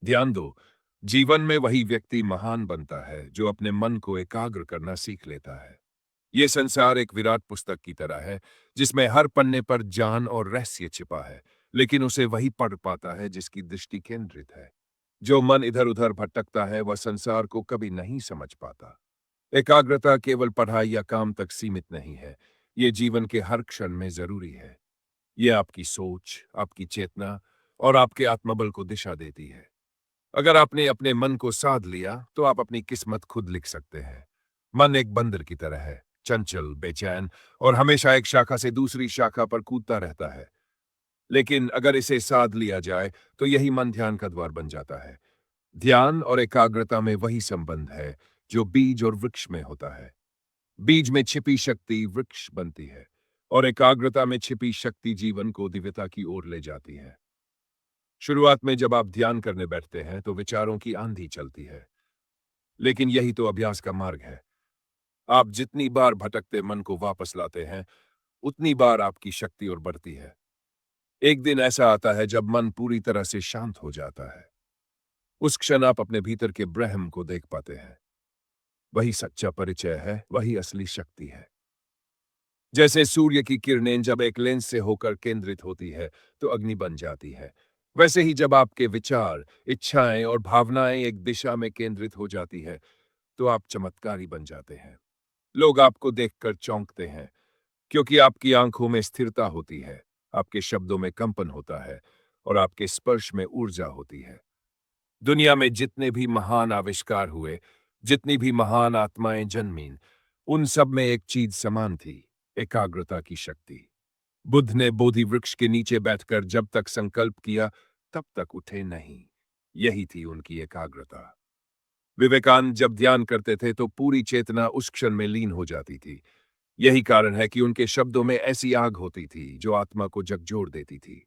ध्यान दो, जीवन में वही व्यक्ति महान बनता है जो अपने मन को एकाग्र करना सीख लेता है। ये संसार एक विराट पुस्तक की तरह है जिसमें हर पन्ने पर जान और रहस्य छिपा है, लेकिन उसे वही पढ़ पाता है जिसकी दृष्टि केंद्रित है। जो मन इधर उधर भटकता है वह संसार को कभी नहीं समझ पाता। एकाग्रता केवल पढ़ाई या काम तक सीमित नहीं है, ये जीवन के हर क्षण में जरूरी है। ये आपकी सोच, आपकी चेतना और आपके आत्मबल को दिशा देती है। अगर आपने अपने मन को साध लिया तो आप अपनी किस्मत खुद लिख सकते हैं। मन एक बंदर की तरह है, चंचल, बेचैन और हमेशा एक शाखा से दूसरी शाखा पर कूदता रहता है। लेकिन अगर इसे साध लिया जाए तो यही मन ध्यान का द्वार बन जाता है। ध्यान और एकाग्रता में वही संबंध है जो बीज और वृक्ष में होता है। बीज में छिपी शक्ति वृक्ष बनती है और एकाग्रता में छिपी शक्ति जीवन को दिव्यता की ओर ले जाती है। शुरुआत में जब आप ध्यान करने बैठते हैं तो विचारों की आंधी चलती है, लेकिन यही तो अभ्यास का मार्ग है। आप जितनी बार भटकते मन को वापस लाते हैं, उतनी बार आपकी शक्ति और बढ़ती है। एक दिन ऐसा आता है जब मन पूरी तरह से शांत हो जाता है। उस क्षण आप अपने भीतर के ब्रह्म को देख पाते हैं। वही सच्चा परिचय है, वही असली शक्ति है। जैसे सूर्य की किरणें जब एक लेंस से होकर केंद्रित होती है तो अग्नि बन जाती है, वैसे ही जब आपके विचार, इच्छाएं और भावनाएं एक दिशा में केंद्रित हो जाती है तो आप चमत्कारी बन जाते हैं। लोग आपको देखकर चौंकते हैं क्योंकि आपकी आंखों में स्थिरता होती है, आपके शब्दों में कंपन होता है और आपके स्पर्श में ऊर्जा होती है। दुनिया में जितने भी महान आविष्कार हुए, जितनी भी महान आत्माएं जन्मीं, उन सब में एक चीज समान थी, एकाग्रता की शक्ति। बुद्ध ने बोधि वृक्ष के नीचे बैठकर जब तक संकल्प किया, तब तक उठे नहीं। यही थी उनकी एकाग्रता। विवेकानंद जब ध्यान करते थे तो पूरी चेतना उस क्षण में लीन हो जाती थी। यही कारण है कि उनके शब्दों में ऐसी आग होती थी जो आत्मा को झकझोर देती थी।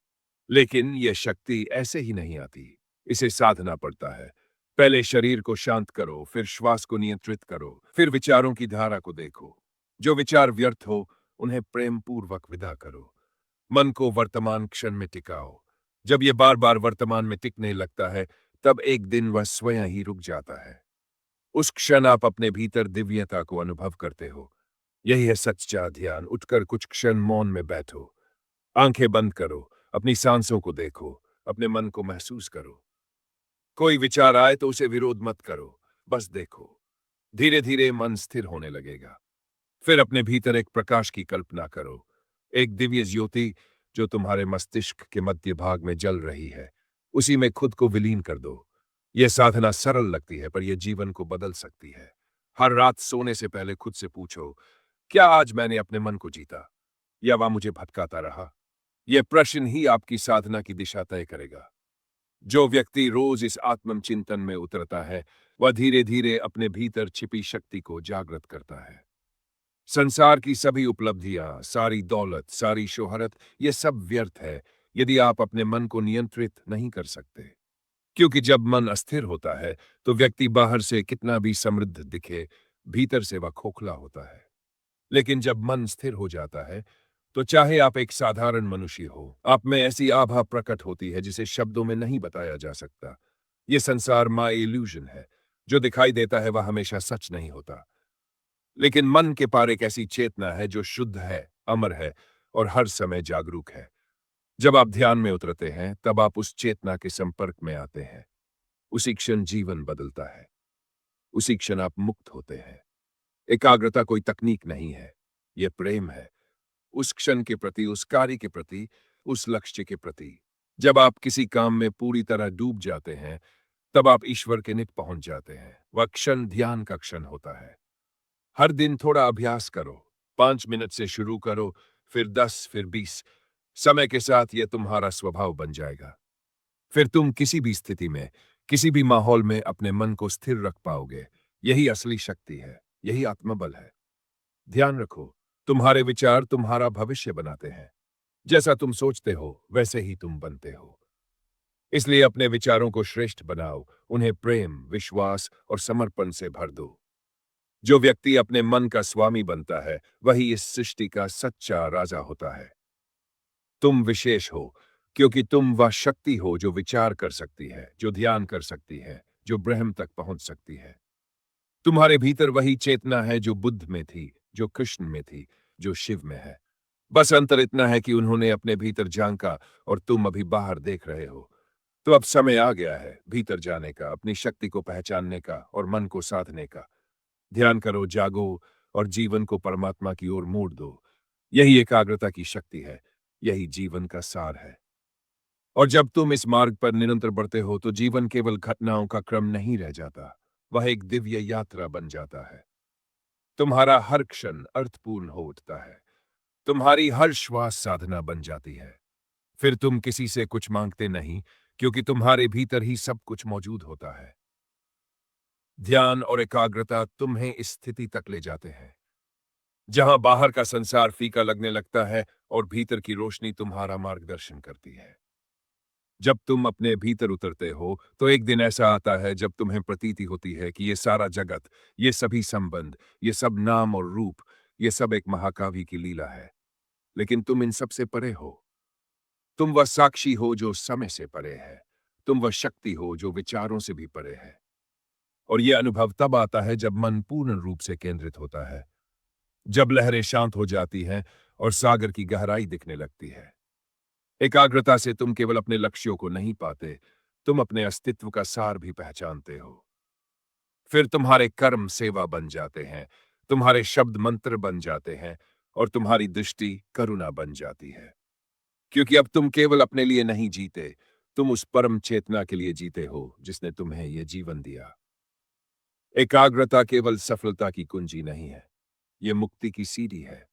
लेकिन यह शक्ति ऐसे ही नहीं आती, इसे साधना पड़ता है। पहले शरीर को शांत करो, फिर श्वास को नियंत्रित करो, फिर विचारों की धारा को देखो। जो विचार व्यर्थ हो, उन्हें प्रेम पूर्वक विदा करो। मन को वर्तमान क्षण में टिकाओ। जब यह बार बार वर्तमान में टिकने लगता है, तब एक दिन वह स्वयं ही रुक जाता है। उस क्षण आप अपने भीतर दिव्यता को अनुभव करते हो। यही है सच्चा ध्यान। उठकर कुछ क्षण मौन में बैठो, आंखें बंद करो, अपनी सांसों को देखो, अपने मन को महसूस करो। कोई विचार आए तो उसे विरोध मत करो, बस देखो। धीरे धीरे मन स्थिर होने लगेगा। फिर अपने भीतर एक प्रकाश की कल्पना करो, एक दिव्य ज्योति जो तुम्हारे मस्तिष्क के मध्य भाग में जल रही है। उसी में खुद को विलीन कर दो। यह साधना सरल लगती है पर यह जीवन को बदल सकती है। हर रात सोने से पहले खुद से पूछो, क्या आज मैंने अपने मन को जीता या वह मुझे भटकाता रहा? यह प्रश्न ही आपकी साधना की दिशा तय करेगा। जो व्यक्ति रोज इस आत्मचिंतन में उतरता है, वह धीरे धीरे अपने भीतर छिपी शक्ति को जागृत करता है। संसार की सभी उपलब्धियां, सारी दौलत, सारी शोहरत, ये सब व्यर्थ है यदि आप अपने मन को नियंत्रित नहीं कर सकते। क्योंकि जब मन अस्थिर होता है तो व्यक्ति बाहर से कितना भी समृद्ध दिखे, भीतर से वह खोखला होता है। लेकिन जब मन स्थिर हो जाता है तो चाहे आप एक साधारण मनुष्य हो, आप में ऐसी आभा प्रकट होती है जिसे शब्दों में नहीं बताया जा सकता। यह संसार माया इल्यूजन है। जो दिखाई देता है वह हमेशा सच नहीं होता। लेकिन मन के पार एक ऐसी चेतना है जो शुद्ध है, अमर है और हर समय जागरूक है। जब आप ध्यान में उतरते हैं तब आप उस चेतना के संपर्क में आते हैं। उसी क्षण जीवन बदलता है। उसी क्षण आप मुक्त होते हैं। एकाग्रता कोई तकनीक नहीं है, यह प्रेम है। उस क्षण के प्रति, उस कार्य के प्रति, उस लक्ष्य के प्रति। जब आप किसी काम में पूरी तरह डूब जाते हैं तब आप ईश्वर के निकट पहुंच जाते हैं। वह क्षण ध्यान का क्षण होता है। हर दिन थोड़ा अभ्यास करो। 5 मिनट से शुरू करो, फिर 10, फिर 20। समय के साथ यह तुम्हारा स्वभाव बन जाएगा। फिर तुम किसी भी स्थिति में, किसी भी माहौल में अपने मन को स्थिर रख पाओगे। यही असली शक्ति है, यही आत्मबल है। ध्यान रखो, तुम्हारे विचार तुम्हारा भविष्य बनाते हैं। जैसा तुम सोचते हो वैसे ही तुम बनते हो। इसलिए अपने विचारों को श्रेष्ठ बनाओ, उन्हें प्रेम, विश्वास और समर्पण से भर दो। जो व्यक्ति अपने मन का स्वामी बनता है वही इस सृष्टि का सच्चा राजा होता है। तुम विशेष हो, क्योंकि तुम वह शक्ति हो जो विचार कर सकती है, जो ध्यान कर सकती है, जो ब्रह्म तक पहुंच सकती है। तुम्हारे भीतर वही चेतना है जो बुद्ध में थी, जो कृष्ण में थी, जो शिव में है। बस अंतर इतना है कि उन्होंने अपने भीतर झांका और तुम अभी बाहर देख रहे हो। तो अब समय आ गया है भीतर जाने का, अपनी शक्ति को पहचानने का और मन को साधने का। ध्यान करो, जागो और जीवन को परमात्मा की ओर मोड़ दो। यही एकाग्रता की शक्ति है, यही जीवन का सार है। और जब तुम इस मार्ग पर निरंतर बढ़ते हो तो जीवन केवल घटनाओं का क्रम नहीं रह जाता, वह एक दिव्य यात्रा बन जाता है। तुम्हारा हर क्षण अर्थपूर्ण हो उठता है, तुम्हारी हर श्वास साधना बन जाती है। फिर तुम किसी से कुछ मांगते नहीं, क्योंकि तुम्हारे भीतर ही सब कुछ मौजूद होता है। ध्यान और एकाग्रता तुम्हें इस स्थिति तक ले जाते हैं जहां बाहर का संसार फीका लगने लगता है और भीतर की रोशनी तुम्हारा मार्गदर्शन करती है। जब तुम अपने भीतर उतरते हो तो एक दिन ऐसा आता है जब तुम्हें प्रतीति होती है कि ये सारा जगत, ये सभी संबंध, ये सब नाम और रूप, ये सब एक महाकाव्य की लीला है। लेकिन तुम इन सब से परे हो। तुम वह साक्षी हो जो समय से परे है। तुम वह शक्ति हो जो विचारों से भी परे है। और यह अनुभव तब आता है जब मन पूर्ण रूप से केंद्रित होता है, जब लहरें शांत हो जाती हैं और सागर की गहराई दिखने लगती है। एकाग्रता से तुम केवल अपने लक्ष्यों को नहीं पाते, तुम अपने अस्तित्व का सार भी पहचानते हो। फिर तुम्हारे कर्म सेवा बन जाते हैं, तुम्हारे शब्द मंत्र बन जाते हैं और तुम्हारी दृष्टि करुणा बन जाती है। क्योंकि अब तुम केवल अपने लिए नहीं जीते, तुम उस परम चेतना के लिए जीते हो जिसने तुम्हें यह जीवन दिया। एकाग्रता केवल सफलता की कुंजी नहीं है, यह मुक्ति की सीढ़ी है।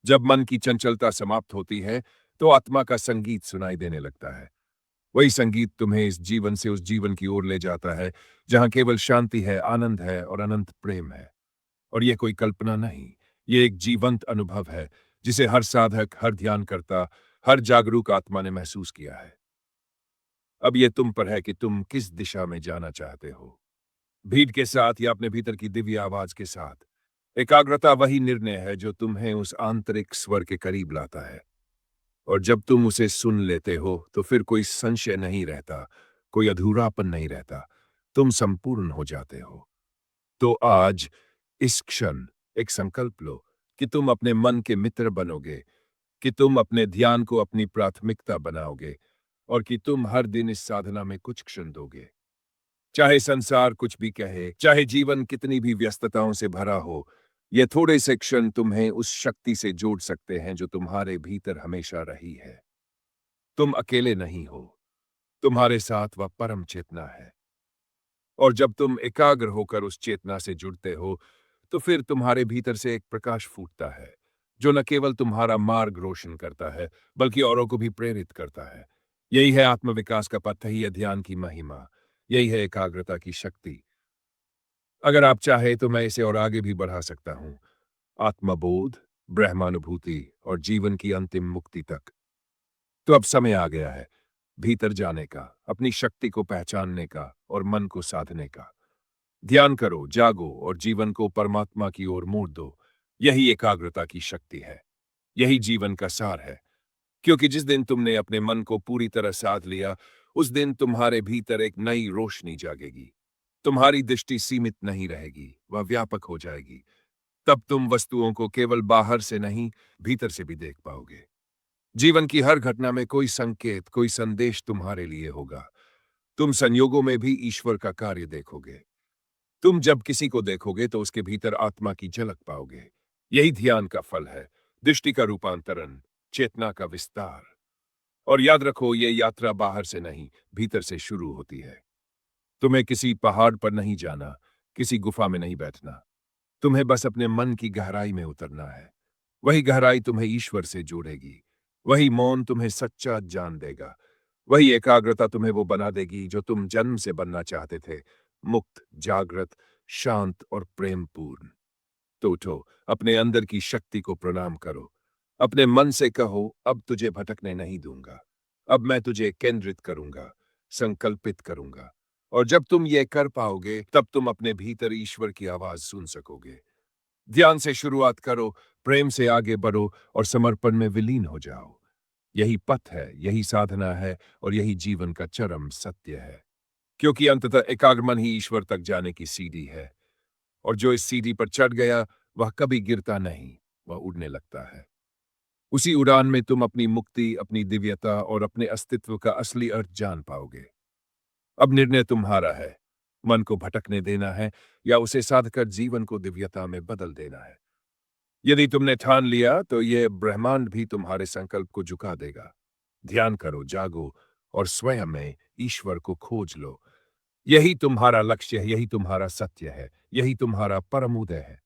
जब मन की चंचलता समाप्त होती है तो आत्मा का संगीत सुनाई देने लगता है। वही संगीत तुम्हें इस जीवन से उस जीवन की ओर ले जाता है जहां केवल शांति है, आनंद है और अनंत प्रेम है। और यह कोई कल्पना नहीं, यह एक जीवंत अनुभव है जिसे हर साधक, हर ध्यान करता, हर जागरूक आत्मा ने महसूस किया है। अब यह तुम पर है कि तुम किस दिशा में जाना चाहते हो, भीड़ के साथ या अपने भीतर की दिव्य आवाज के साथ। एकाग्रता वही निर्णय है जो तुम्हें उस आंतरिक स्वर के करीब लाता है। और जब तुम उसे सुन लेते हो तो फिर कोई संशय नहीं रहता, कोई अधूरापन नहीं रहता, तुम संपूर्ण हो जाते हो। तो आज, इस क्षण, एक संकल्प लो कि तुम अपने मन के मित्र बनोगे, कि तुम अपने ध्यान को अपनी प्राथमिकता बनाओगे और कि तुम हर दिन इस साधना में कुछ क्षण दोगे। चाहे संसार कुछ भी कहे, चाहे जीवन कितनी भी व्यस्तताओं से भरा हो, ये थोड़े से क्षण तुम्हें उस शक्ति से जोड़ सकते हैं जो तुम्हारे भीतर हमेशा रही है। तुम अकेले नहीं हो, तुम्हारे साथ वह परम चेतना है। और जब तुम एकाग्र होकर उस चेतना से जुड़ते हो तो फिर तुम्हारे भीतर से एक प्रकाश फूटता है जो न केवल तुम्हारा मार्ग रोशन करता है बल्कि औरों को भी प्रेरित करता है। यही है आत्मविकास का पथ, ही है ध्यान की महिमा, यही है एकाग्रता की शक्ति। अगर आप चाहे तो मैं इसे और आगे भी बढ़ा सकता हूं, आत्मबोध, ब्रह्मानुभूति और जीवन की अंतिम मुक्ति तक। तो अब समय आ गया है भीतर जाने का, अपनी शक्ति को पहचानने का और मन को साधने का। ध्यान करो, जागो और जीवन को परमात्मा की ओर मोड़ दो। यही एकाग्रता की शक्ति है, यही जीवन का सार है। क्योंकि जिस दिन तुमने अपने मन को पूरी तरह साध लिया, उस दिन तुम्हारे भीतर एक नई रोशनी जागेगी। तुम्हारी दृष्टि सीमित नहीं रहेगी, वह व्यापक हो जाएगी। तब तुम वस्तुओं को केवल बाहर से नहीं, भीतर से भी देख पाओगे। जीवन की हर घटना में कोई संकेत, कोई संदेश तुम्हारे लिए होगा। तुम संयोगों में भी ईश्वर का कार्य देखोगे। तुम जब किसी को देखोगे तो उसके भीतर आत्मा की झलक पाओगे। यही ध्यान का फल है, दृष्टि का रूपांतरण, चेतना का विस्तार। और याद रखो, ये यात्रा बाहर से नहीं, भीतर से शुरू होती है। तुम्हें किसी पहाड़ पर नहीं जाना, किसी गुफा में नहीं बैठना। तुम्हें बस अपने मन की गहराई में उतरना है। वही गहराई तुम्हें ईश्वर से जोड़ेगी। वही मौन तुम्हें सच्चा जान देगा। वही एकाग्रता तुम्हें वो बना देगी जो तुम जन्म से बनना चाहते थे, मुक्त, जागृत, शांत और प्रेमपूर्ण। तो उठो, अपने अंदर की शक्ति को प्रणाम करो। अपने मन से कहो, अब तुझे भटकने नहीं दूंगा। अब मैं तुझे केंद्रित करूंगा, संकल्पित करूंगा। और जब तुम ये कर पाओगे तब तुम अपने भीतर ईश्वर की आवाज सुन सकोगे। ध्यान से शुरुआत करो, प्रेम से आगे बढ़ो और समर्पण में विलीन हो जाओ। यही पथ है, यही साधना है और यही जीवन का चरम सत्य है। क्योंकि अंततः एकाग्र मन ही ईश्वर तक जाने की सीढ़ी है, और जो इस सीढ़ी पर चढ़ गया वह कभी गिरता नहीं, वह उड़ने लगता है। उसी उड़ान में तुम अपनी मुक्ति, अपनी दिव्यता और अपने अस्तित्व का असली अर्थ जान पाओगे। अब निर्णय तुम्हारा है, मन को भटकने देना है या उसे साध कर जीवन को दिव्यता में बदल देना है। यदि तुमने ठान लिया तो ये ब्रह्मांड भी तुम्हारे संकल्प को झुका देगा। ध्यान करो, जागो और स्वयं में ईश्वर को खोज लो। यही तुम्हारा लक्ष्य है, यही तुम्हारा सत्य है, यही तुम्हारा परम उदय है।